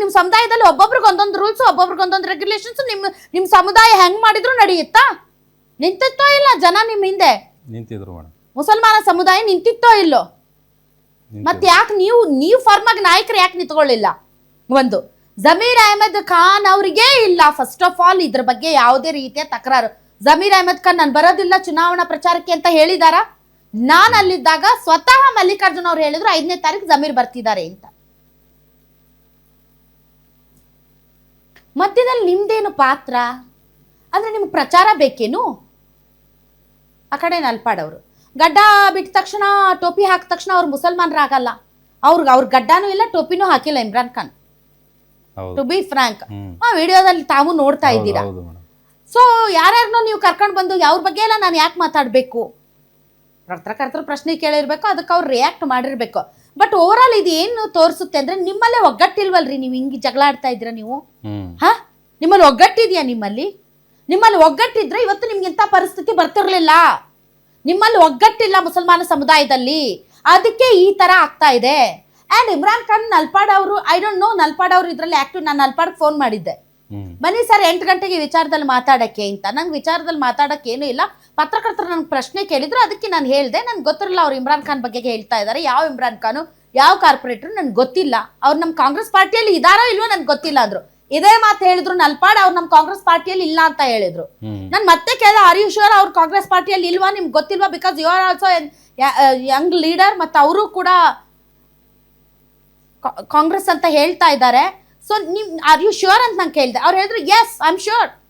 ನಿಮ್ಮ ಸಮುದಾಯದಲ್ಲಿ ಒಬ್ಬೊಬ್ರಿಗೆ ಒಂದೊಂದು ರೂಲ್ಸ್, ಒಬ್ಬೊಬ್ರಿಗೆ ಒಂದೊಂದು ರೆಗ್ಯುಲೇಷನ್ಸ್. ನಿಮ್ಮ ಸಮುದಾಯ ಹೆಂಗ್ ಮಾಡಿದ್ರು ನಡೆಯುತ್ತಾ? ನಿಂತಿತ್ತೋ ಇಲ್ಲ ಜನ ನಿಮ್ಮ ಹಿಂದೆ? ನಿಂತಿದ್ರು ಮೇಡಮ್. ಮುಸಲ್ಮಾನ ಸಮುದಾಯ ನಿಂತಿತ್ತೋ ಇಲ್ಲೋ? ಮತ್ತೆ ಯಾಕೆ ನೀವು ಫಾರ್ಮ್ ಆಗಿ ನಾಯಕರು ಯಾಕೆ ನಿಂತ್ಕೊಳ್ಳಿಲ್ಲ? ಒಂದು ಜಮೀರ್ ಅಹಮದ್ ಖಾನ್ ಅವರಿಗೆ ಇಲ್ಲ ಫಸ್ಟ್ ಆಫ್ ಆಲ್ ಇದ್ರ ಬಗ್ಗೆ ಯಾವುದೇ ರೀತಿಯ ತಕರಾರು. ಜಮೀರ್ ಅಹಮದ್ ಖಾನ್ ನಾನು ಬರೋದಿಲ್ಲ ಚುನಾವಣಾ ಪ್ರಚಾರಕ್ಕೆ ಅಂತ ಹೇಳಿದಾರ? ನಾನು ಅಲ್ಲಿದ್ದಾಗ ಸ್ವತಃ ಮಲ್ಲಿಕಾರ್ಜುನ್ ಅವ್ರು ಹೇಳಿದ್ರು 5ನೇ ತಾರೀಕು ಜಮೀರ್ ಬರ್ತಿದ್ದಾರೆ ಅಂತ. ಮಧ್ಯದಲ್ಲಿ ನಿಮ್ದೇನು ಪಾತ್ರ? ಅಂದ್ರೆ ನಿಮ್ಗೆ ಪ್ರಚಾರ ಬೇಕೇನು? ಆ ಕಡೆ ನಲ್ಪಾಡವರು ಗಡ್ಡ ಬಿಟ್ಟ ತಕ್ಷಣ, ಟೋಪಿ ಹಾಕಿದ ತಕ್ಷಣ ಅವ್ರು ಮುಸಲ್ಮಾನರಾಗಲ್ಲ. ಅವ್ರ ಗಡ್ಡನೂ ಇಲ್ಲ, ಟೋಪಿನೂ ಹಾಕಿಲ್ಲ Imran Khan, to be frank. ಆ ವಿಡಿಯೋದಲ್ಲಿ ತಾವು ನೋಡ್ತಾ ಇದ್ದೀರಾ. ಸೊ ಯಾರ್ಯಾರನ್ನೋ ನೀವು ಕರ್ಕೊಂಡು ಬಂದು ಅವ್ರ ಬಗ್ಗೆ ಎಲ್ಲ ನಾನು ಯಾಕೆ ಮಾತಾಡಬೇಕು? ಕರ್ತೃ ಪ್ರಶ್ನೆ ಕೇಳಿರ್ಬೇಕು, ಅದಕ್ಕೆ ಅವ್ರು ರಿಯಾಕ್ಟ್ ಮಾಡಿರ್ಬೇಕು. ಬಟ್ ಓವರ್ ಆಲ್ ಇದು ಏನು ತೋರಿಸುತ್ತೆ ಅಂದ್ರೆ ನಿಮ್ಮಲ್ಲೇ ಒಗ್ಗಟ್ಟಿಲ್ವಲ್ರಿ? ನೀವು ಹಿಂಗೆ ಜಗಳ ಆಡ್ತಾ ಇದ್ದೀರಾ ನೀವು? ನಿಮ್ಮಲ್ಲಿ ಒಗ್ಗಟ್ಟಿದ್ಯಾ? ನಿಮ್ಮಲ್ಲಿ ಒಗ್ಗಟ್ಟಿದ್ರೆ ಇವತ್ತು ನಿಮ್ಗೆ ಇಂಥ ಪರಿಸ್ಥಿತಿ ಬರ್ತಿರ್ಲಿಲ್ಲ. ನಿಮ್ಮಲ್ಲಿ ಒಗ್ಗಟ್ಟಿಲ್ಲ ಮುಸಲ್ಮಾನ ಸಮುದಾಯದಲ್ಲಿ, ಅದಕ್ಕೆ ಈ ತರ ಆಗ್ತಾ ಇದೆ. ಅಂಡ್ ಇಮ್ರಾನ್ ಖಾನ್ ನಲ್ಪಾಡ್ ಅವರು, ಐ ಡೋಂಟ್ ನೋ ನಲ್ಪಾಡ್ ಅವರು ಇದ್ರಲ್ಲಿ ಆಕ್ಟಿವ್. ನಾನು ನಲ್ಪಾಡ್ ಫೋನ್ ಮಾಡಿದ್ದೆ, ಬನ್ನಿ ಸರ್ 8 ಗಂಟೆಗೆ ವಿಚಾರದಲ್ಲಿ ಮಾತಾಡಕ್ಕೆ ಅಂತ. ನಂಗೆ ವಿಚಾರದಲ್ಲಿ ಮಾತಾಡಕ್ಕೆ ಏನೂ ಇಲ್ಲ, ಪತ್ರಕರ್ತರು ನನ್ಗೆ ಪ್ರಶ್ನೆ ಕೇಳಿದ್ರು, ಅದಕ್ಕೆ ನಾನು ಹೇಳಿದೆ. ನನ್ಗೆ ಗೊತ್ತಿರಲಿಲ್ಲ ಅವ್ರು ಇಮ್ರಾನ್ ಖಾನ್ ಬಗ್ಗೆ ಹೇಳ್ತಾ ಇದ್ದಾರೆ. ಯಾವ ಇಮ್ರಾನ್ ಖಾನು, ಯಾವ ಕಾರ್ಪೊರೇಟರ್ ನನ್ಗೆ ಗೊತ್ತಿಲ್ಲ. ಅವ್ರು ನಮ್ಮ ಕಾಂಗ್ರೆಸ್ ಪಾರ್ಟಿಯಲ್ಲಿ ಇದಾರೋ ಇಲ್ವೋ ನನ್ಗೆ ಗೊತ್ತಿಲ್ಲ ಅಂದ್ರು. ಇದೇ ಮಾತು ಹೇಳಿದ್ರು ನಲ್ಪಾಡ್, ಅವ್ರು ನಮ್ಮ ಕಾಂಗ್ರೆಸ್ ಪಾರ್ಟಿಯಲ್ಲಿ ಇಲ್ಲ ಅಂತ ಹೇಳಿದ್ರು. ನಾನು ಮತ್ತೆ ಕೇಳಿದೆ, ಆರ್ ಯು ಶ್ಯೂರ್ ಅವ್ರು ಕಾಂಗ್ರೆಸ್ ಪಾರ್ಟಿಯಲ್ಲಿ ಇಲ್ವಾ, ನಿಮ್ಗೆ ಗೊತ್ತಿಲ್ವಾ? Because you are also young leader, ಮತ್ತು ಅವರು ಕೂಡ ಕಾಂಗ್ರೆಸ್ ಅಂತ ಹೇಳ್ತಾ ಇದ್ದಾರೆ. ಸೊ ಆರ್ ಯು ಶ್ಯೂರ್ ಅಂತ ನಾನು ಕೇಳಿದೆ. ಅವ್ರು ಹೇಳಿದ್ರು ಎಸ್ ಐ ಆಮ್ ಶ್ಯೂರ್.